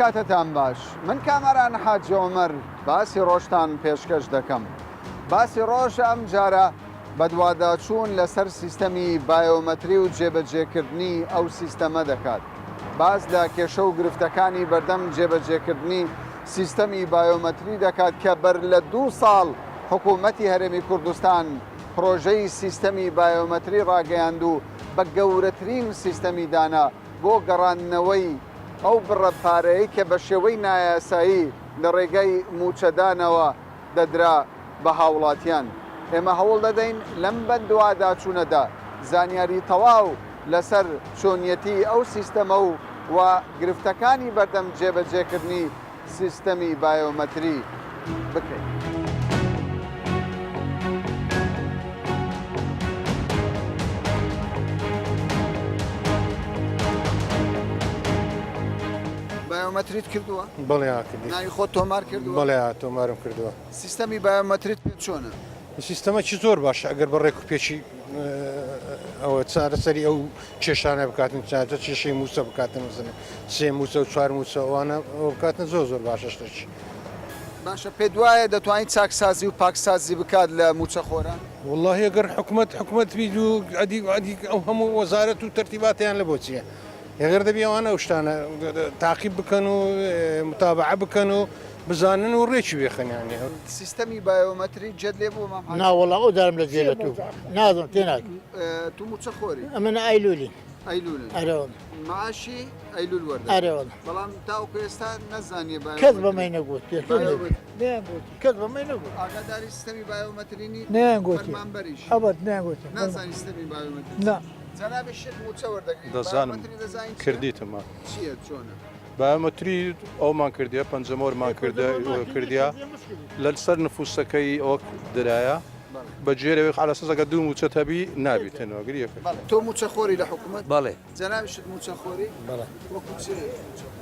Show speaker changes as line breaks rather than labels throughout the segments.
کاتتان باش من کامەران حاجی عومەر باسی ڕۆژتان پێشکەش دەکەم باسی ڕۆژ ئەمجارە بەدواداچوون لەسەر سیستەمی بایۆمەتری و جێبەجێکردنی ئەو سیستەمە دەکات باز لە کێشە و گرفتەکانی بەردەم جێبەجێکردنی سیستەمی بایۆمەتری دەکات کە بەرلە 2 ساڵ حکوومەتی هەرێمی کوردستان پرۆژەی سیستەمی بایۆمەتری راگەیاند و بە گەورەترین سیستەمی دانا بۆ گەڕانەوەی ئەو بڕە پارەیە کە بە شێوەی نایاسایی لە رێگەی مووچەدانەوە دەدرا بە هاوڵاتیان. ئێمە هەوڵ دەدەین لەم بەدواداچوونەدا زانیاری تەواو لەسەر چۆنیەتی ئەو سیستەمە و گرفتەکانی بەردەم جێبەجێکردنی سیستەمی بایۆمەتری بکەین. بایۆمەتریت کردووە؟
بەڵێ کردی.
ناوی خۆت تۆمار کردووە؟
بەڵێ تۆمارم کردووە.
سیستەمی بایۆمەتریت پێت چۆنە؟
سیستەمە چی زۆر باشە ئەگەر بەڕێک و پێچی ئەوە چارەسەری ئەو کێشانە بکاتن چارە کێشەی مووسە بکاتن مەزنە 3 مووسە و 4 مووسە ئەوانە ئەوە بکاتن زۆر باشە شتێکی.
باشە پێ دوایە دەتوانین چاکسازی و پاکسازی بکات لە مووچەخۆران؟
والله ئەگەر حکوومەت بید و ئەدی ئەو هەموو وەزارەت و تەرتیباتیان لە بۆچیە. ئەگەر دەبی ئەوانە ئەو شتانە تاقیب بکەن و متابعە بکەن و بزانن و ڕێکی بێخەنیانێ.
سیستەمی بایۆمەتری جێت لێ بوو مام
ناوەڵا ئەو دارم لە جێ لە تو نازم تێناک
تو مووچەخۆری؟
ئەمە ئایلولی
ئەیلولن
ئەرەوە
معاشی ئەیلول وەردە
ئەرەوە
بەڵام تاوکو ئێستا نەزانیە
کەس بەمەی نەگوت کەس بەمەی نەگوت
ئاگاداری سیستەمی بایۆمەترینی
نەیانگوتی
فەرمانبەریش
ئەبەت نەیانگوتی
نازانی سیستەمی بایۆمەتری
نا
جەنابی شێت مووچە وەردەگرێت
دەزانم کردیتمە
چییە چۆنە؟
بایۆمەتری ئەومان کردیە پەنجەمۆرمان کردیا لەسەر نفوسەکەی ئەوە درایە بە جێرەوەی خالەسەزەکە دوو مووچەت هەبی نابیتەوە گریەکە.
تۆ مووچەخۆری لە حکوومەت؟
بەڵێ.
جەنابی شت مووچەخۆری؟
بەڵێ.
وەکو چ؟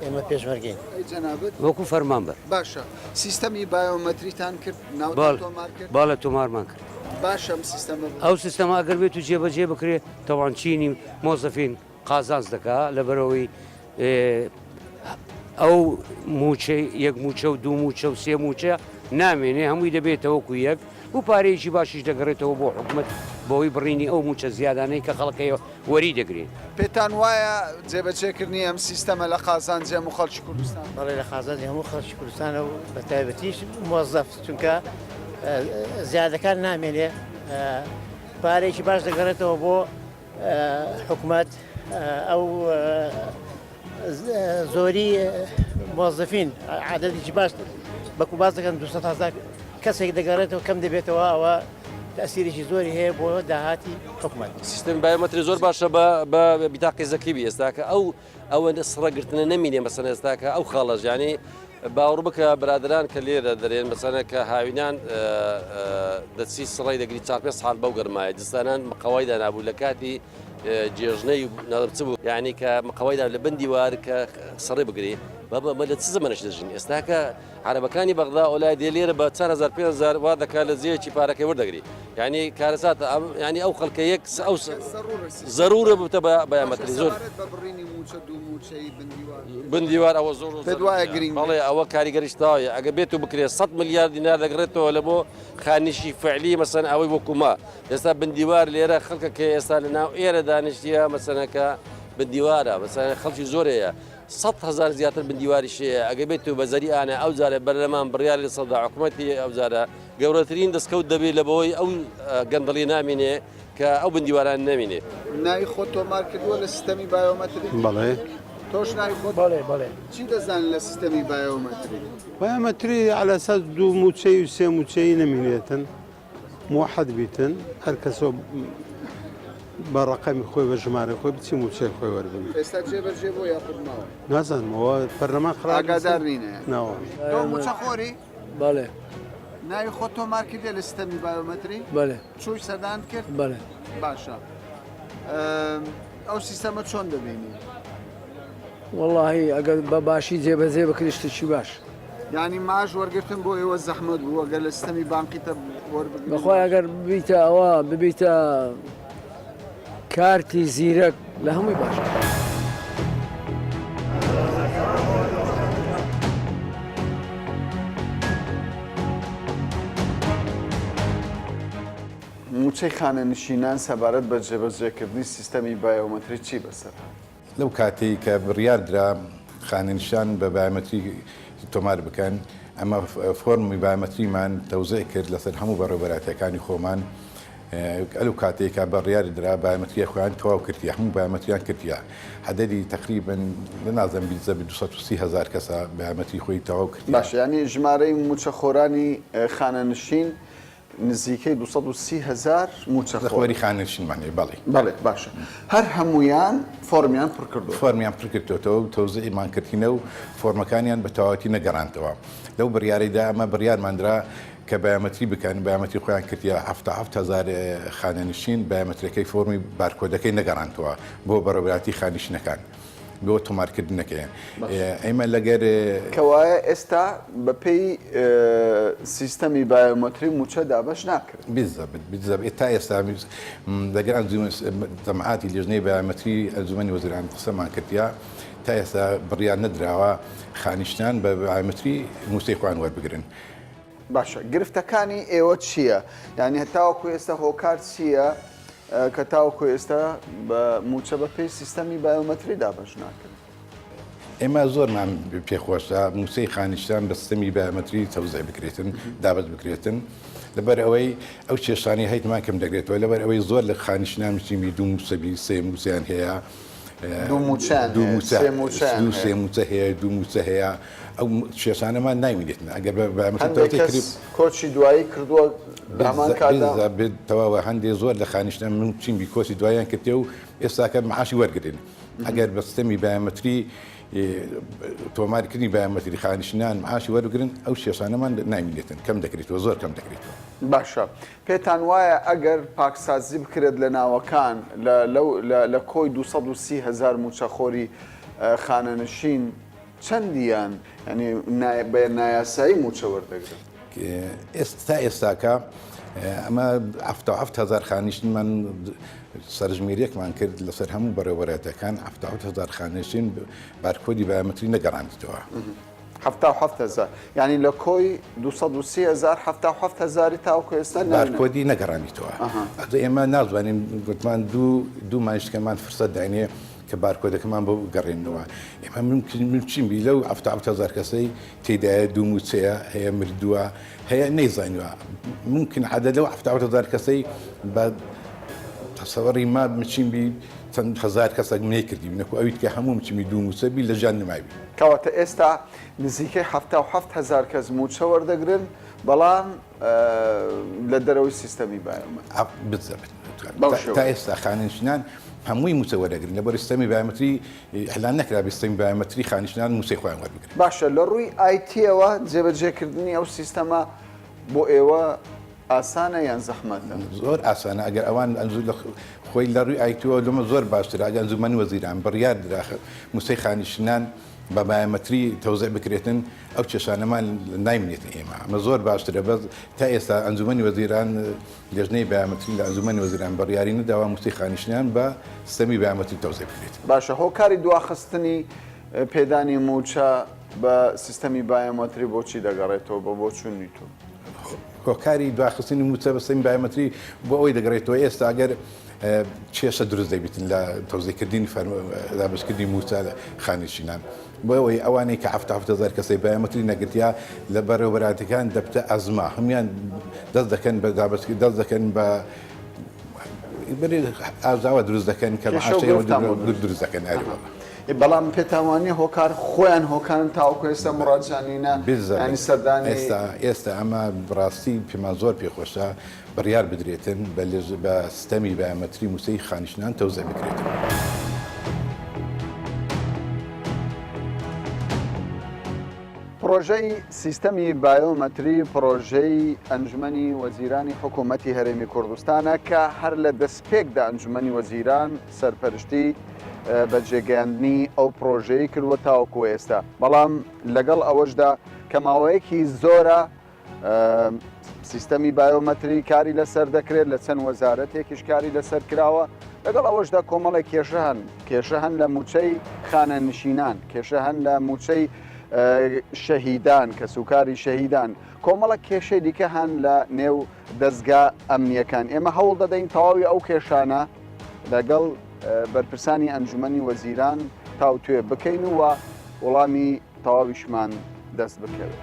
ئێمە پێشمەرگەین.
ئەی جەنابەت؟
وەکو فەرمانبەر.
باشە سیستەمی بایۆمەتریتان کرد ناو تۆمار کرد؟
باڵە تۆمارمان کرد.
باشە ئەم سیستەمە
ئەو سیستەمە ئەگەر بێت و جێبەجێ بکرێ تەوانچینی مۆزەفین قازانج دەکات لەبەرەوەی ئەو مووچەی یەک مووچە و دوو مووچە و 3 مووچە نامێنێ هەمووی دەبێتەوەکو یەک و پارەیەکی باشیش دەگەڕێتەوە بۆ حکوومەت بۆی بڕینی ئەو مووچە زیادانەی کە خەڵکەیە وەری دەگرێت.
پێتان وایە جێبەجێکردنی ئەم سیستەمە لە قازانجی هەموو خەڵکی کوردستان؟
بەڵێ لە خازانجی هەموو خەڵکی کوردستانە و بە تایبەتیش موەزەف چونکە زیادەکان نامێنێ پارێکی باش دەگەڕێتەوە بۆ حکوومەت ئەو زۆری مۆزەفین عادەتێکی باش بەکو باز دەکەن 200,000 کەسێک دەگەڕێتەوە کەم دەبێتەوە ئەوە تەسیرێکی زۆری هەیە بۆ داهاتی حکوومەت.
سیستەمی بایۆمەتری زۆر باشە بە بیتاقی زەکیبی ئێستاکە ئەوە سڕەگرتنە نەمینێ مەسەن ئێستاکە ئەو خاڵەش یعنی باوەڕ بکە برادران کە لێرە دەرێن مەسەنە کە هاوینان دەچی سڕی دەگری 4-5 ساڵ بەو گەرمایە دستانان مقاوایدا نابوو لە کاتی جێژنەی نەچ بوو یعنی کە مقاوایدا لە بن دیوار کە سڕێ بگری بابە لە چ زمانش دەژین ئێستاکە عەرەبەکانی بەغدا ئۆلای دێ لێرە بە 4,000-5,000 وا دەکات لە جێکی پارەکەی وەردەگری یعنی کارەسات ینی ئەو خەڵکە یەک ئەو زەرورە بتە بایۆمەتری زۆر بندیوار ئەوە زۆر بەڵێ ئەوە کاریگەریش تاوایە ئەگە بێت و بکرێت 100 ملیار دینار دەگرێتەوە لە بۆ خانیشی فعلی مەسەن ئەوەی وەکوما ئێستا بندیوار لێرە خەڵکە کە ئێستا لە ناو ئێرە دانیشتیە مەسەنەکە بندیوارە مەسەن خەڵکی زۆرەیە 100,000 زیاتر بندیواری شەیە ئەگە بێت و بەزەری ئانە ئەو جارە بەرلەمان بڕیار لە سەدا حکوومەتی ئەو جارە گەورەترین دەستکەوت دەبێت لە بەوەی ئەو گەندەڵی نامێنێ کە ئەو بندیواران نامێنێ.
ناوی خۆت تۆمار کردووە لە سیستەمی بایۆمەتری؟
بەڵێ.
تۆش ناوی خۆت؟
بەڵێ.
چی دەزانن لە سیستەمی بایۆمەتری؟
بایۆمەتری على ئەساس 2 مووچەی و 3 مووچەی نەمێنێتن موحد بیتن هەر کەسە بە ڕقەمی خۆی بە ژمارە خۆی بچی مووچەی خۆی وەربگرێت.
ئێستا جێبەجێ بۆ یاخود ماوە؟
نازانمەوە پەرلەمان خراپ
ئاگادار نینە
ناوە.
تۆ مووچەخۆری؟
بەڵێ.
ناوی خۆت تۆمار کردێ لە سیستەمی بایۆمەتری؟
بەڵێ.
چووی سەردان کرد؟
بەڵێ.
باشە. ئەو سیستەمە چۆن دەبینی؟
وەڵاهی ئەگەر بە باشی جێبەجێ بکری شتێکی باش.
یعنی ماش وەرگرتن بۆ ئێوە زەحمەت بوو ئەگەر لە سیستەمی بانقیتە وەربگرن؟
بەخوای ئەگەر ببیتە ئەوە ببیتە کارتی زیرەک لە هەمووی باش.
مووچەی خانەنشینان سەبارەت بە جێبەجێکردنی سیستەمی بایۆمەتری چی بەسەر؟
لەو کاتێک کە بڕیاردرا خانەنشان بە بایۆمەتری تۆمار بکەن ئەمە فۆرمی بایۆمەتریمان تەوزیع کرد لەسەر هەموو بەڕێوەبەراتەکانی خۆمان ئەلو کاتێکە بەڕیاری درا بایۆمەتریە خۆیان تەواو کردیا هەموو بایۆمەتریان کردیا حدەدی تقریبن لەنازەم بیزە 230,000 کەسە بایۆمەتری خۆی تەواو کردیا.
باش ینی ژمارەی مووچەخۆرانی خانەنشین نزیکەی 230,000
مووچەخۆری خانەنشینمانێ بەڵێ
بەڵێ باشە هەر هەمویان فۆرمیان پڕ کردو
فۆرمیان پڕ کردوێتەوە و تەوزیعمان کردینە و فۆرمەکانیان بە تەواوەتی نەگەڕانتەوە لەو بڕیارەیدا ئەمە بڕیارماندرا کە بایۆمەتری بکەن بایۆمەتری خۆیان کردیا 7,000 خانەنشین بایۆمەتریەکەی فۆرمی بارکۆدەکەی نەگەڕانتەوە بۆ بەڕێوەبەراتی خانیشتەکان بۆ تۆمارکردنەکەی ئەمە لەگەر
کەوایە ئێستا بەپێی سیستەمی بایۆمەتری مووچە دابەش ناکرد
بالضبط تا ئێستا لەگەر جەماعاتی لێژنەی بایۆمەتری ئەنجومەنی وەزیران قسەمان کردیا تا ئێستا بڕیار نەدراوە خانیشتان بە بایۆمەتری مووچەی خۆیان وەربگرن.
باشە گرفتەکانی ئێوە چییە؟ یعنی تاوەکو ئێستا هۆکار چییە کە تاوەکو ئێستا بە مووچە بەپێی سیستەمی بایۆمەتری دابەش ناکرد؟
ئێمە زۆرمان پێخۆشە مووچەی خانیشتان بە سیستەمی بایۆمەتری تەوزیع بکرێتن دابەش بکرێتن لەبەر ئەوەی ئەو کێشانی هەیتمان کەم دەگرێتەوە لەبەر ئەوەی زۆر لە خانیشتان بچیمی دوو مووچەبی سێ مووچیان هەیە
دوو
مووچە هەیە دوو مووچە هەیە ئەو کێشانەمان نایوینێتن ئەگەر
کۆچی دوایی کردووە
تەواوە هەندێک زۆر لە خانیشتان من چیمی کۆچی دوایان کردێ و ئێستاکە معاشی وەرگن ئەگەر بە سیستەمی بایۆمەتری تۆمارکردنی بایۆمەتری خانیشتان معاشی وەرگرن ئەو کێشانەمان نایوینێتن کەم دەکرێتەوە زۆر کەم دەکرێتەوە.
باشە پێتان وایە ئەگەر پاکسازی بکرێت لە ناوەکان لە کۆی 230,000 مووچەخۆری خانەنشین چەندیان ینی بە نایاسایی مووچە وەردەگرن؟
ئێستا ئێستاکە ئەمە 7,000 خانیشتمان سەرژمێریەکمان کرد لەسەر هەموو بەڕێوەبەراتەکان 7,000 خانیشتین بارکۆدی بایۆمەتری نەگەڕاندەوە.
7,000 ینی لە کۆی 230,000 7,000 تاوەکو ئێستا
بارکۆدی نەگەڕانیتەوە. ئێمە نازانین گوتمان دوو مانیشتەکەمان فرسەت داینێ کە بارکۆدەکەمان بۆ گەڕێنەوە ئێمە چیمی لەو 7,000 کەسەی تێدایە دوو مووچەیە هەیە مردووە هەیە نەیزانیوە ممکن عادە لەو 7,000 کەسەی بە تەسەوەڕی ما بچیمی چەند هەزار کەسێک منێ کردی بنەکو ئەویت کە هەموو بچیمی دوو مووچەبی لە ژان نماوی
کەواتە ئێستا نزیکەی 7,000 کەس مووچە وەردەگرن بەڵام لە دەرەوەی سیستەمی بایۆمەتری
تا ئێستا خانیشتان هەمووی مووچە وەرەگرن لەبەر سیستەمی بایۆمەتری ئەلان نەکرا سیستەمی بایۆمەتری خانیشتان مووچەی خۆیان وەربگرن.
باشە لە ڕووی ئایتیەوە جێبەجێکردنی ئەو سیستەمە بۆ ئێوە ئاسانە یان زەحمەتە؟
زۆر ئاسانە ئەگەر ئەوان خۆی لە ڕووی ئایتیەوە لەمە زۆر باشترە ئەگەر ئەنجومەنی وەزیران بڕیار دراخە مووچەی خانیشتان بە بایۆمەتری تەوزیع بکرێتن ئەو کێشانەمان نایمنێتن ئێمە ئەمە زۆر باشترە بەس تا ئێستا ئەنجومەنی وەزیران لێژنەی بایۆمەتری لە ئەنجومەنی وەزیران بڕیاری نەداوە مووچەی خانیشتان بە سیستەمی بایۆمەتری تەوزیع بکرێت.
باشە هۆکاری دواخستنی پێدانی مووچە بە سیستەمی بایۆمەتری بۆچی دەگەڕێتەوە بە بۆ چوونی تۆ؟
هۆکاری دواخستنی مووچە بە سیستەمی بایۆمەتری بۆ ئەوەی دەگەڕێتەوە ئێستا ئەگەر کێشە دروست دەبێتن لە تەوزیعکردنی دابشکردنی مووچە خانیشتان بۆ ئەوەی ئەوانەی کە 7,000 کەسەی بایۆمەتری نەگرتیا لە بەڕێوەبەراتەکان دەبتە ئەزما هەمویان دەست دەکەن بە دەست دەکەن بە ئازاوە دروست دەکەن کە دروست دەکەن ئەریوە.
بەڵام پێتاوانی هۆکار خۆیان هۆکارن تاوەکو ئێستا مڕاجانینە ینی سەردانی
ئێستا ئەمە بڕاستی پێمان زۆر پێخۆشە بڕیار بدرێتن بە سیستەمی بایۆمەتری مووچەی خانیشتان تەوزیع بکرێتن.
پرۆژەی سیستەمی بایۆمەتری پرۆژەی ئەنجومەنی وەزیرانی حکوومەتی هەرێمی کوردستانە کە هەر لە دەستپێکدا ئەنجومەنی وەزیران سەرپەرشتی بە جێگەیاندنی ئەو پرۆژەی کردووە تاوەکو ئێستا بەڵام لەگەڵ ئەوەشدا کە ماوەیەکی زۆرە سیستەمی بایۆمەتری کاری لەسەر دەکرێت لە چەند وەزارەتێکیش کاری لەسەر کراوە لەگەڵ ئەوەشدا کۆمەڵی کێشە هەن لە مووچەی خانەنشینان کێشە هەن لە مووچەی شەهیدان کە سوکاری شەهیدان کۆمەڵە کێشەی دیکە هەن لە نێو دەستگا ئەمنیەکان ئێمە هەوڵ دەدەین تەواوی ئەو کێشانە لەگەڵ بەرپرسانی ئەنجومەنی وەزیران تاوتوێ بکەین و وەڵامی تەواویشمان دەست بکەوێت.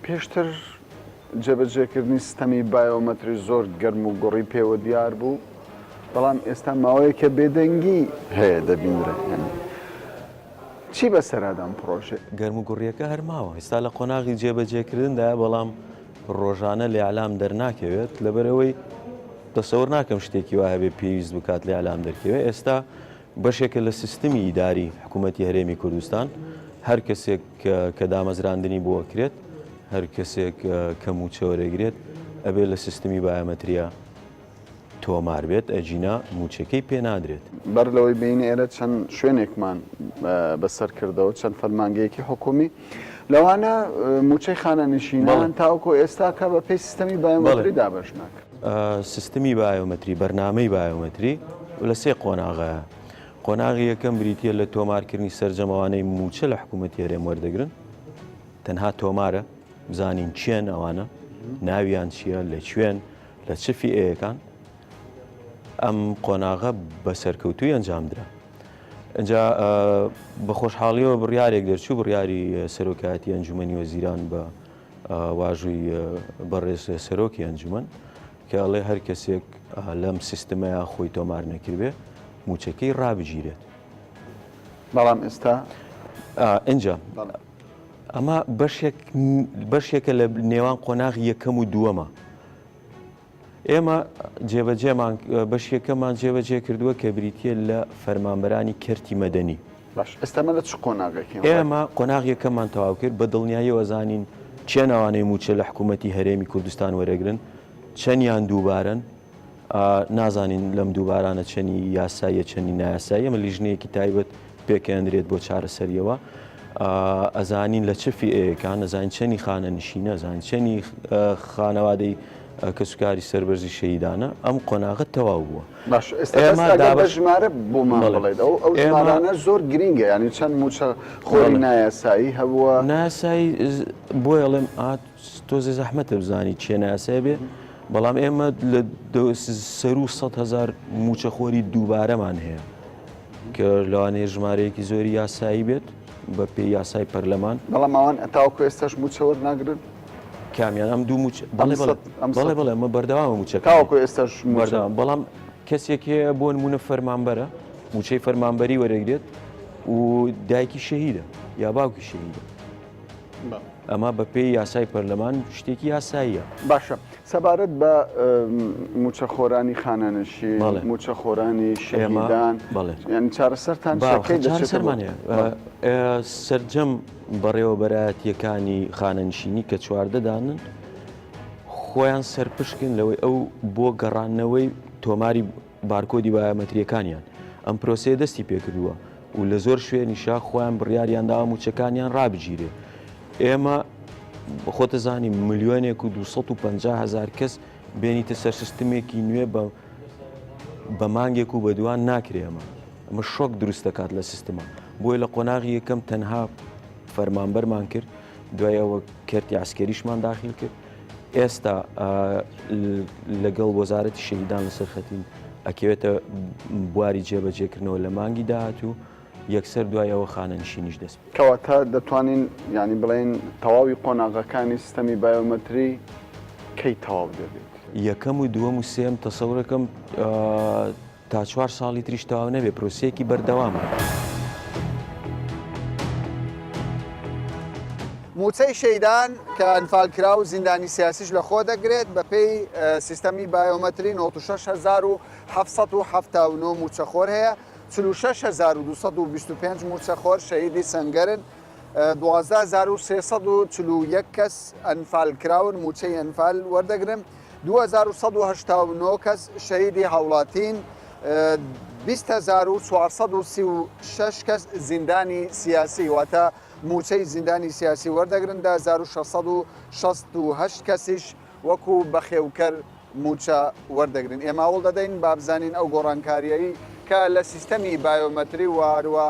پێشتر جێبەجێکردنی سیستەمی بایۆمەتری زۆر گەرم و گۆڕی پێوە دیار بوو، بەڵام ئێستا ماوەیەکە بێدەنگی هەیە دەبینرە. چی بەسەرادام پرۆژێ؟
گەرم و گوڕیەکە هەرماوە ئێستا لە قۆناغی جێبەجێکردندا، بەڵام ڕۆژانە لە ئەعلام دەرناکەوێت لەبەرەوەی دەسەوەر ناکەم شتێکی وایە بێ پێویست بکات لە ئەعلام دەرکەوێت. ئێستا بەشێکە لە سیستەمی ئیداری حکوومەتی هەرێمی کوردستان هەر کەسێک کە دامەزراندنی بۆکرێت، هەر کەسێک کە مووچە وەرەگرێت ئەبێ لە سیستەمی بایۆمەتریە تۆمار بێت، ئەجینا مووچەکەی پێ نادرێت.
بەر لەوەی بینی ئێرە چەند شوێنێکمان بەسەر کردەوە، چەند فەرمانگەیەکی حکومی لەوانە مووچەی خانەنشینان تاوکو ئێستا کە بە پێی سیستەمی بایۆمەتری دابەش ناکرێت.
سیستەمی بایۆمەتری بەرنامەی بایۆمەتری لە سێ قۆناغەیە. قۆناغی یەکەم بریتە لە تۆمارکردنی سەرجەمەوانەی مووچە لە حکوومەتی هەرێم وەردەگرن، تەنها تۆمارە بزانین چیان ئەوانە، ناویان چییە، لە کوێن، لە چ فیئەیەکان. ئەم قۆناغە بە سەرکەوتووی ئەنجامدرا. ئەجا بە خۆشحاڵیەوە بڕیارێک دەرچوو، بڕیاری سەرۆکایەتی ئەنجومەنی وەزیران بە واژووی بەڕێز سەرۆکی ئەنجومەن کە ئەڵێ هەر کەسێک لەم سیستەمەیە خۆی تۆمار نەکردبێ مووچەکەی ڕابگیرێت.
بەڵام ئێستا
ئەنجا ئەمە بەشێکە لە نێوان قۆناغی یەکەم و دووەمە. ئێمە جێبەجێمان بەشیەکەمان جێبەجێ کردووە کە بریتە لە فەرمانبەرانی کەرتی مەدەنی.
ئێستامە لە چ قۆناغێکی؟
ئێمە قۆناغ یەکەممان تەواو کرد، بە دڵنیاییەوە زانین چەند ئەوانەی مووچە لە حکوومەتی هەرێمی کوردستان وەرەگرن، چەندیان دووبارن، نازانین لەم دووبارانە چەندی یاساییە چەندی نایاسایی. ئەمە لیژنەیەکی تایبەت پێکەندرێت بۆ چارەسەریەوە. ئەزانین لە چ فیئەیەکان، ئەزانین چەندی خانەنشینە، ئەزانین چەندی خانەوادەی کە سوکاری سەربەرزی شەهیدانە. ئەم قۆناغە تەواو بووە.
ئێمە ژمارە بۆمان بڵێت ئەو ژمارانە زۆر گرینگە، ینی چەند مووچە خۆری نایاسایی هەبووە.
نایاسایی بۆی ئەڵێم تۆزێ زەحمەتە بزانی چێ نایاسایی بێ، بەڵام ئێمە لە سەر و 100,000 مووچە خۆری دووبارەمان هەیە کە لەوانەیە ژمارەیەکی زۆری یاسایی بێت بە پێی یاسای پەرلەمان.
بەڵام ئەوان تاوکو ئێستاش مووچە وەرناگرن؟
کامیان ئەم دوو مووچە بەڵێ ئەمە بەردەوامە مووچەکە
تاوکو ئێستاش
بەردەوام. بەڵام کەسێک هەیە بۆ نمونە فەرمانبەرە، مووچەی فەرمانبەری وەرەگرێت و دایکی شەهیدە یا باوکی شەهیدە. ئەمە بە پێی یاسای پەرلەمان شتێکی یاساییە.
باشە، سەبارەت بە مووچەخۆرانی خانەنشین، مووچەخۆرانی شەهیدان، یعنی چارەسەرتان
چارەسەرمانەیە. سەرجەم بەڕێوەبەرایەتیەکانی خانەنشینی کە چواردەدانن خۆیان سەرپشکن لەوەی ئەو بۆ گەڕانەوەی تۆماری بارکۆدی بایۆمەتریەکانیان ئەم پرۆسەیە دەستی پێکردووە و لە زۆر شوێنیشا خۆیان بڕیاریانداوە مووچەکانیان ڕابگیرێ. ئێمە خۆتە زانی ملیۆنێک و 250,000 کەس بێنیتە سەر سیستەمێکی نوێ بە مانگێک و بەدوان ناکرێمە. ئەمە شۆک دروست دەکات لە سیستەمە. بۆی لە قۆناغی یەکەم تەنها فەرمانبەرمان کرد، دوایەوە کەرتی عسکەریشمان داخل کرد. ئێستا لەگەڵ وەزارەتی شەهیدان لەسەر خەتین ئەکەوێتە بواری جێبەجێکردنەوە لە مانگی داهاتوو، یەکسەر دوایەوە خانەنشینیش دەست.
کەواتە دەتوانین ینی بڵێن تەواوی قۆناغەکانی سیستەمی بایۆمەتری کەی تەواو دەبێت؟
یەکەم و دووەم و سێم تەسەورەکەم تا 4 ساڵی تریش تەواو نەبێ، پرۆسەیەکی بەردەوامە.
مووچەی شەهیدان کە ئەنفالکرا و زیندانی سیاسیش لە خۆ دەگرێت بە پێی سیستەمی بایۆمەتری 96,779 مووچەخۆر هەیە، 46,225 مووچەخۆر شەهیدی سەنگەرن، 12,341 کەس ئەنفالکراون مووچەی ئەنفال وەردەگرن، 2,189 کەس شەهیدی هەوڵاتین، 20,436 کەس زیندانی سیاسی واتە مووچەی زیندانی سیاسی وەردەگرن، 1,668 کەسیش وەکو بەخێوکەر مووچە وەردەگرن. ئێمە هەوڵ دەدەین با بزانین ئەو گۆڕانکاریایی کە لە سیستەمی بایۆمەتری و هەروە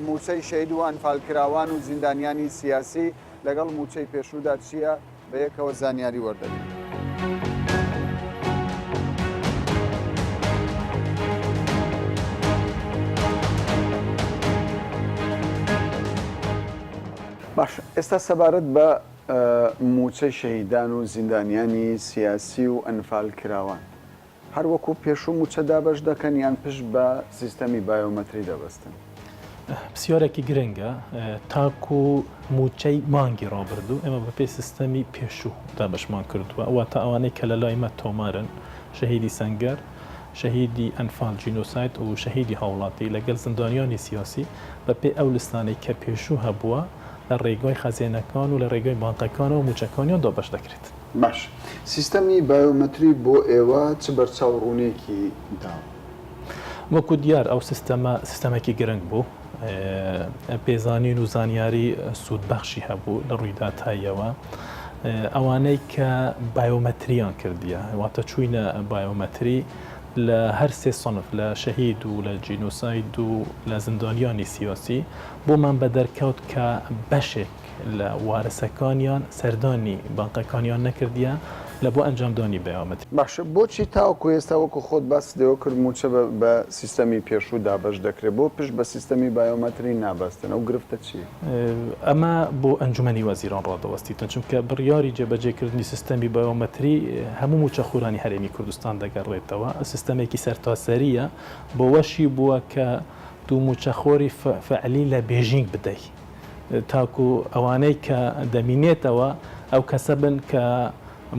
مووچەی شەید و ئەنفالکراوان و زیندانیانی سیاسی لەگەڵ مووچەی پێشوودا چییە بە یەکەوە زانیاری وەردەگرن. باش ئێستا سەبارەت بە مووچەی شەهیدان و زیندانیانی سیاسی و ئەنفالکراوان هەروەکو پێشوو مووچە دابەش دەکەن یان پشت بە سیستەمی بایۆمەتری دەبەستن.
پرسیارێکی گرنگە تاکو مووچەی مانگی ڕابردوو ئێمە بەپێی سیستەمی پێشوو دابەشمان کردووە ئەوە تا ئەوانەی کە لە لای مە تۆمارن شەهیدی سەنگەر شەهیدی ئەنفال جینۆسایت و شەهیدی هاوڵاتی لەگەڵ زیندانیانی سیاسی بەپێی ئەو لستانەی کە پێشوو هەبووە لە ڕێگای خەزێنەکان و لە ڕێگای بانقەکان و مووچەکانیان دابەش دەکرێت.
باش سیستەمی بایۆمەتری بۆ ئێوە چ بەرچاوڕوونێکی دا؟
وەکو دیار ئەو سیستەمێکی گرنگ بوو پێزانین و زانیاری سوودبەخشی هەبوو لە ڕوویداتاییەوە ئەوانەی کە بایۆمەتریان کردیە واتە چوینە بایۆمەتری لە هەر سێ سنف لە شەهید و لە جینۆساید و لە زیندانیانی سیاسی بۆمان بە دەرکەوت کە بەشێک لە وارسەکانیان سەردانی بانقەکانیان نەکردیە لە بۆ ئەنجامدانی بایۆمەتری.
باشە بۆچی تاوەکو ئێستا وەکو خۆت باس دەوە کرد مووچە بە سیستەمی پێشوو دابەش دەکرێت بۆ پشت بە سیستەمی بایۆمەتری نابەستن ئەو گرفتە چیە؟
ئەمە بۆ ئەنجومەنی وەزیران ڕادەوەستیتن چونکە بڕیاری جێبەجێکردنی سیستەمی بایۆمەتری هەموو مووچەخورانی هەرێمی کوردستان دەگەڕێتەوە سیستەمێکی سەرتاسەریە بۆ وەشی بووە کە دوو مووچەخۆری فعلی لە بێژینگ بدەیت تاکو ئەوانەی کە دەمینێتەوە ئەو کەسە بن کە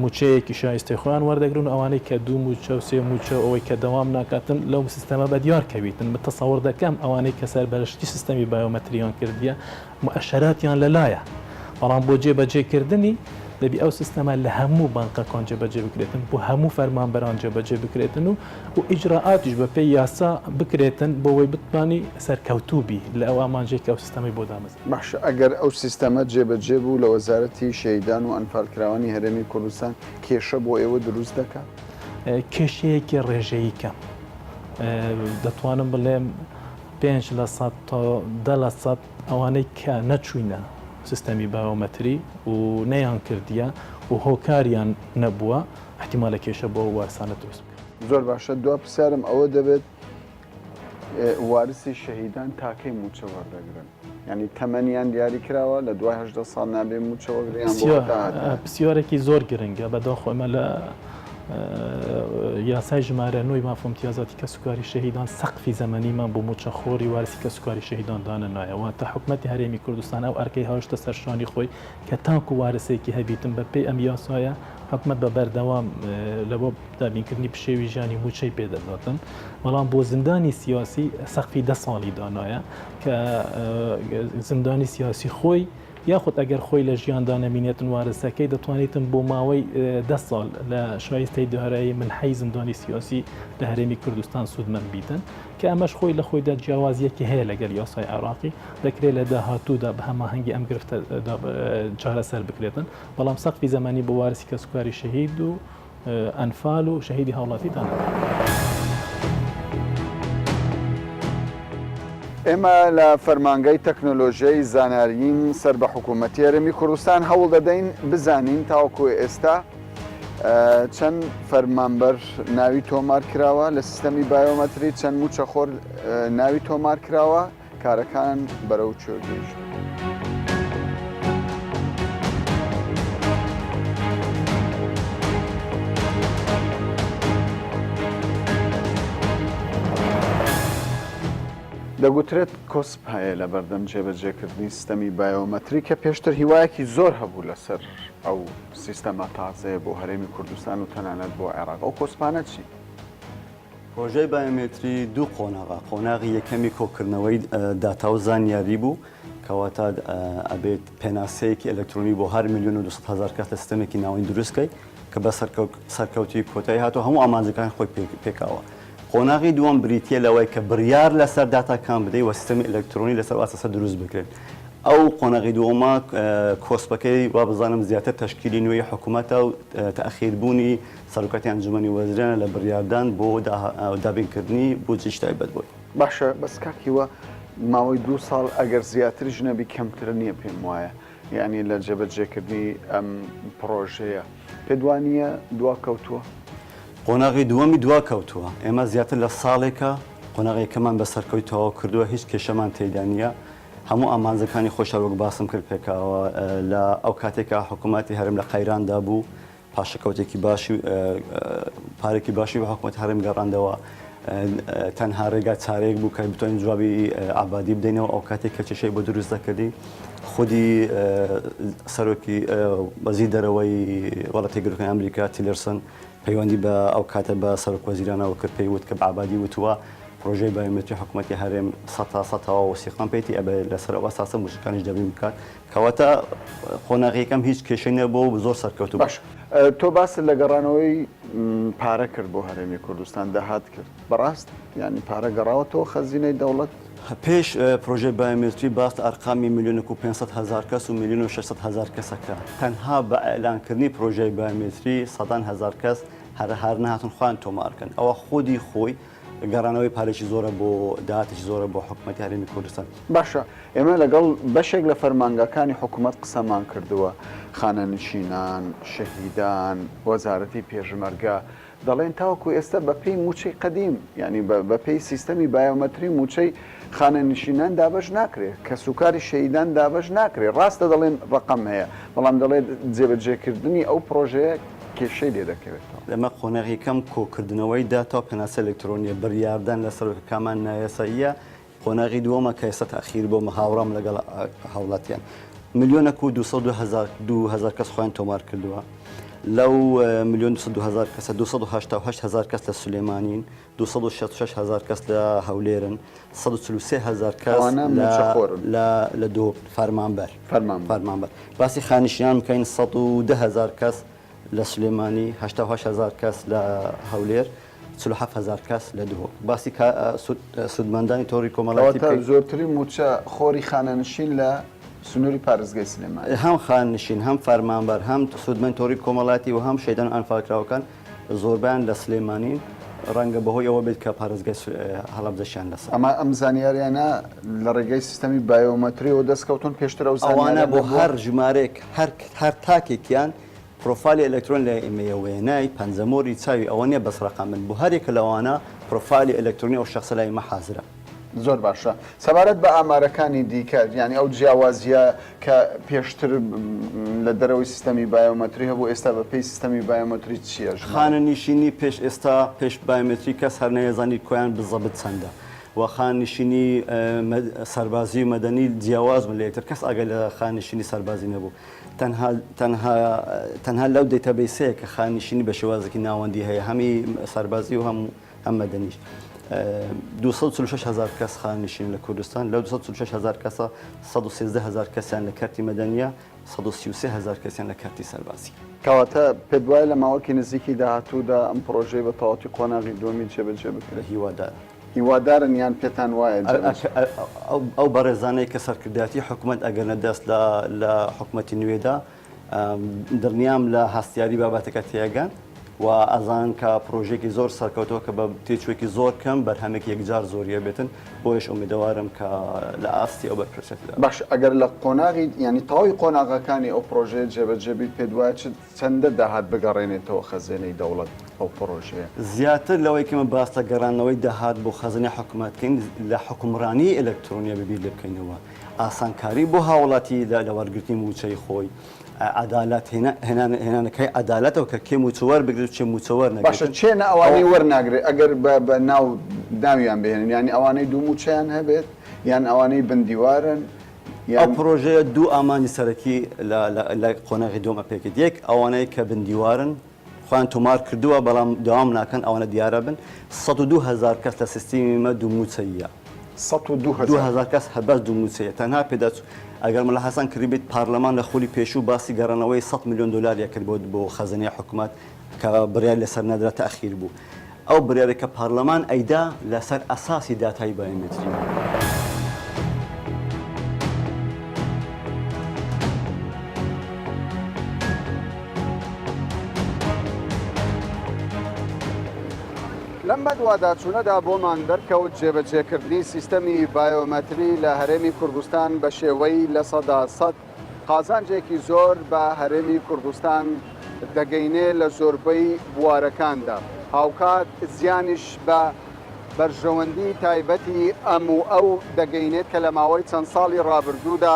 مووچەیەکی شایستەی خۆیان وەردەگرن ئەوانەی کە دوو مووچە و سێ مووچە ئەوەی کە دەوام ناکاتن لەو سیستەمە بە دیار کەویتن بتەسەوەڕ دەکەم ئەوانەی کە سەربەرشتی سیستەمی بایۆمەتریان کردیە مؤشەراتیان لەلایە بەڵام بۆ جێبەجێکردنی دەبی ئەو سیستەمە لە هەموو بانقەکان جێبەجێ بکرێتن بۆ هەموو فەرمانبەران جێبەجێ بکرێتن و ئیجراعاتیش بەپێی یاسا بکرێتن بۆەوەی بتوانی سەرکەوتوبی لە ئەو ئامانجێک ئەو سیستەمی بۆ دامەزن.
باشە ئەگەر ئەو سیستەمە جێبەجێ بوو لە وەزارەتی شەهیدان و ئەنفالکراوانی هەرێمی کوردستان کێشە بۆ ئێوە دروست دەکات؟
کێشەیەکی ڕێژەیی کەم دەتوانم بڵێم 5 لە 100 تا 10% ئەوانەی کە نەچوینە سیستەمی بایۆمەتری و نەیان کردیە و هۆکاریان نەبووە احتیمالە کێشە بۆ وارسانە دروست بکە.
زۆر باشە دوا پرسیارم ئەوە دەبێت وارسی شەهیدان تاکەی مووچە وەردەگرن ینی تەمەنیان دیاری کراوە لە دوای 18 ساڵ نابێ مووچە وەرگریان
پرسیارێکی زۆر گرنگە بەداخۆ ئێمە لە یاسای ژمارە 9 مافۆمتیازاتی کەسوکاری شەهیدان سەقفی زەمەنیمان بۆ مووچەخۆری وارسی کەسوکاری شەهیدان دانە نایەوە تا حکوومەتی هەرێمی کوردستان ئەو ئەرکەی هەڵشتە سەرشانی خۆی کە تاکو وارسێکی هەبیتن بەپێی ئەم یاسایە حکوومەت بە بەردەوام لە بۆ دابینکردنی پشێوی ژیانی مووچەی پێدەداتن بەڵام بۆ زیندانی سیاسی سەقفی 10 ساڵی دانایە کە زیندانی سیاسی خۆی یاخود ئەگەر خۆی لە ژیاندا نەمینێتن وارسەکەی دەتوانێتن بۆ ماوەی 10 ساڵ لە شایستەی دارایی منحەی زیندانی سیاسی لە هەرێمی کوردستان سوودمەند بیتن کە ئەمەش خۆی لە خۆیدا جیاوازیەکی هەیە لەگەڵ یاسای عێراقی دەکرێت لە داهاتوودا بە هەماهەنگی ئەم گرفتە چارەسەر بکرێتن بەڵام سەقفی زەمانی بۆ وارسی کەسوکاری شەهید و ئەنفال و شەهیدی هاوڵاتی دانا.
ئێمە لە فەرمانگەی تەکنۆلۆژیای زانیاریین سەر بە حکوومەتی هەرێمی کوردستان هەوڵ دەدەین بزانین تاوەکو ئێستا چەند فەرمانبەر ناوی تۆمار کراوە لە سیستەمی بایۆمەتری چەند مووچەخۆر ناوی تۆمار کراوە کارەکان بەرەو چێگەیشت. دەگوترێت کۆسپ هەیە لە بەردەم جێبەجێکردنی سیستەمی بایۆمەتری کە پێشتر هیوایەکی زۆر هەبوو لەسەر ئەو سیستەمە تازەیە بۆ هەرێمی کوردستان و تەنانەت بۆ عێراق ئەو کۆسپانە چی؟
پرۆژەی بایۆمەتری دوو قۆناغا قۆناغی یەکەمی کۆکردنەوەی داتا و زانیاری بوو کەواتە ئەبێت پێناسەیەکی ئەلکترۆنی بۆ هەر 1,200,000 کەس لە سیستەمێکی ناوین دروستکەی کە بە سەرکەوتی کۆتایی هاتووە هەموو ئامانجەکان خۆی پێکاوە. قۆناغی دووەم بریتە لەوەی کە بڕیار لەسەر داتاکان بدەیت و سیستەمی ئەلکترۆنی لەسەر ئاساسە دروست بکرێت. ئەو قۆنەغی دووەمە کۆسپەکەی وا بزانم زیاتر تەشکیلی نوێی حکوومەتە و تەخیربوونی سەرۆکاتی ئەنجومەنی وەزیرانە لە بڕیاردان بۆ دابینکردنی بودجەی تایبەت بووی.
باشە بەس کاکیوە ماوەی 2 ساڵ ئەگەر زیاتر ژنەبی کەمتر نییە پێم وایە یعنی لە جێبەجێکردنی ئەم پرۆژەیە پێدوانیە دواکەوتووە.
قۆناغی دووەمی دواکەوتووە ئێمە زیاتر لە ساڵێکە قۆناغیەکەمان بەسەرکەوی تەواو کردووە هیچ کێشەمان تێدا نیە هەموو ئامانجەکانی خۆشەوەک باسم کرد پێکەوە لە ئەو کاتێکە حکوومەتی هەرێم لە قەیراندا بوو پاشەکەوتێکی باشی پارێکی باشی بە حکوومەت هەرێم گەڕاندەوە تەنها ڕێگا چارەیەک بوو کە بتوانین جوابی ئابادی بدەینەوە ئەو کاتێک کە کێشەی بۆ دروست دەکردی خودی سەرۆکی وەزیری دەرەوەی وڵاتی یەکگرتووەکانی ئەمریکا تیلرسن پەیوەندی بە ئەو کاتە بە سەرۆک وەزیرانەوە کرد پێی وت کە بە ئابادی وتووە پرۆژەی بایۆمەتری حکوومەتی هەرێم 100% وەسیقان پێیتی ئەبێ لەسەر ئەوە ئاساسە موشکانیش دەبین بکات کەواتە قۆناغیەکەم هیچ کێشەی نەبوو زۆر سەرکەوتوو.
باش تۆ باس لە گەڕانەوەی پارە کرد بۆ هەرێمی کوردستان داهات کرد بەڕاست ینی پارە گەڕاوەتەوە خەزینەی دەوڵەت
پێش پرۆژەی بایۆمەتری باست ئەرقامی 1,500,000 کەس و 1,600,000 کەسەکە تەنها بە ئەلانکردنی پرۆژەی بایۆمەتری 100,000 کەس هەر نهاتون خوان تۆمارکەن ئەوە خودی خۆی گەڕانەوەی پارێکی زۆرە بۆ داهاتێکی زۆرە بۆ حکوومەتی هەرێمی کوردستان.
باشە ئێمە لەگەڵ بەشێک لە فەرمانگەکانی حکوومەت قسەمان کردووە خانەنشینان شەهیدان وەزارەتی پێشمەرگە دەڵێن تاوەکو ئێستا بە پێی مووچەی قەدیم ینی بە پێی سیستەمی بایۆمەتری مووچەی خانەنشینان دابەش ناکرێت کە سوکاری شەهیدان دابەش ناکرێت ڕاستە دەڵێن ڕقم هەیە بەڵام دەڵێت جێبەجێکردنی ئەو پرۆژەیە کێشەی لێ دەکەوێتەوە.
ئەمە قۆناغیەکەم کۆکردنەوەی داتا پێناسە ئەلکترۆنیە بڕیاردان لە سەرۆکەکەمان نایاساییە قۆناغی دووەمە کە ئێستا تاخیر بۆ مەهاوڕام لەگەڵ هەوڵاتیان 1,200,000 کەس خۆیان تۆمار کردووە لەو 1,200,000 کەسە 288,000 کەس لە سولێمانین 266,000 کەس لە هەولێرن 143,000 کەس لە دۆ فەرمانبەر باسی خانشیان بکەین 110,000 کەس لە سلێمانی 88,000 کەس لە هەولێر 47,000 کەس لە دووە باسی سودمەندانی تۆڕی کۆمەڵاتی
زۆرتری موچە خۆری خانەنشین لە سنووری پارێزگای سلێمانی
هەم خاننشین هەم فەرمانبەر هەم سودمەند تۆڕی کۆمەڵاتی و هەم شەیدان ئەنفاکراوەکان زۆربیان لە سلێمانین ڕەنگە بەهۆی ئەوە بێت کە پارێزگای هەڵەبجەشیان لەسەر
ئەمە ئەم زانیاریانە لە ڕێگەی سیستەمی بایۆمەتریەوە دەستکەوتون پێشتر ئەو
ئەوانە بۆ هەر ژمارێک هەر تاکێکیان پرۆفایلی ئەلکترۆن لە ئێمەیە وێنای پەنجەمۆری چاوی ئەوە نیە بەس ڕقەمن بۆ هەرێکە لەوانە پرۆفایلی ئەلکترۆنی ئەو شخصە لای مە حازرە.
زۆر باشە سەبارەت بە ئامارەکانی دیکە ینی ئەو جیاوازیە کە پێشتر لە دەرەوەی سیستەمی بایۆمەتری هەبوو ئێستا بە پێی سیستەمی بایۆمەتری چیە؟
خانەنشینی پێش ئێستا پێش بایۆمەتری کەس هەر نەیەزانی کۆیان بزەبت چەندە و خاننشینی سەربازی و مەدەنی جیاواز لێتر کەس ئەگەر لە خاننشینی سەربازی نەبوو تەنها لەو دەیتەبەیسەیە کە خاننشینی بە شێوازێکی ناوەندی هەیە هەمی سەربازی و هەم مەدەنیش 246,000 کەس خاننشین لە کوردستان لەو 246,000 کەسە 113,000 کەسیان لە کەرتی مەدەنیە 133,000 کەسیان لە کەرتی سەربازی.
کەواتە پێت وایە لە ماوەکی نزیکی داهاتوودا ئەم پرۆژەی بە تەواوی قۆناغی دووەمی جێبەجێ بکرێت هیوادارن یان پێتان وایە
ئەو بەڕێزانەی کە سەرکردایەتی حکوومەت ئەگەر نەدەست لە حکوومەتی نوێدا دڵنیام لە هەستیاری بابەتەکە تێگەن و ئەزان کە پرۆژێکی زۆر سەرکەوتەوە کە بە تێچوێکی زۆر کەم بەرهەمێکی یەکجار زۆریە بێتن بۆیش ئومیدەوارم کە لە ئاستی ئەو بەرپرسێتدا
باش ئەگەر لە قۆناغی ینی تەواوی قۆناغەکانی ئەو پرۆژەیە جێبەجێبی پێت وایە چەندە داهات بگەڕێنێتەوە خەزێنەی دەوڵەت ئەو پرۆژەیە
زیاتر لەوەی کەمە باستە گەڕانەوەی داهات بۆ خەزانەی حکوومەتکەین لە حکومڕانی ئەلکترۆنیە ببیر لێ بکەینەوە ئاسانکاری بۆ هاوڵاتی لە وەرگرتنی مووچەی خۆی عدالت هێنانەکەی عدالەتەوە کە کێ موچەوەەر بگرێت چێ موچەوەەر نەگرێت
باشە چێنە ئەوانەی وەرناگرێت ئەگەر بە ناو داویان بهێنن ینی ئەوانەی دوو موچەیان هەبێت یان ئەوانەی بندیوارن
ئەو پرۆژەیە دوو ئامانی سەرەکی لە قۆناغی دۆمە پێکرد یەک ئەوانەی کە بندیوارن خۆیان تۆمار کردووە بەڵام داوام ناکەن ئەوانە دیارە بن 102,000 کەس لە سیستەمیمە دوو موچەیە 102,000 کەس هەربەس دوو موچەیە تەنها پێداچوو ئەگەر مەلا حەسان کردبێت پارلەمان لە خۆلی پێشوو باسی گەڕانەوەی 100 میلیۆن دلار کرد بۆ خەزانەی حکوومەت کە بڕیار لەسەر نەدرا تەخیر بوو ئەو بڕیارێکە پارلەمان ئەیدا لەسەر ئەساسی داتای بایۆمەتری
لەم بەدواداچوونەدا بۆمان دەرکەوت جێبەجێکردنی سیستەمی بایۆمەتری لە هەرێمی کوردستان بە شێوەی لە 100% قازانجێکی زۆر بە هەرێمی کوردستان دەگەینێ لە زۆربەی بوارەکاندا. هاوکات زیانیش بە بەرژەوەندی تایبەتی ئەو دەگەینێت کە لە ماوەی چەند ساڵی ڕابردوودا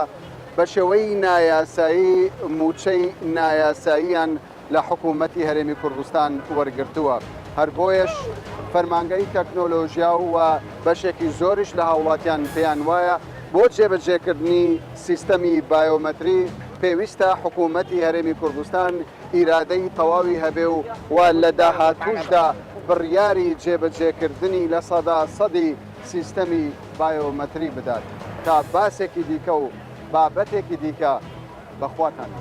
بە شێوەی نایاسایی مووچەی نایاساییان لە حکوومەتی هەرێمی کوردستان وەرگرتووە. هەر بۆیش فەرمانگەی تەکنۆلۆژیا و بەشێکی زۆریش لە هاوڵاتیان پێیان وایە بۆ جێبەجێکردنی سیستەمی بایۆمەتری پێویستە حکوومەتی هەرێمی کوردستان ئیرادەی تەواوی هەبێ و لە داهاتووشدا بڕیاری جێبەجێکردنی لە 100% سیستەمی بایۆمەتری بدات تا باسێکی دیکە و بابەتێکی دیکە بەخواتان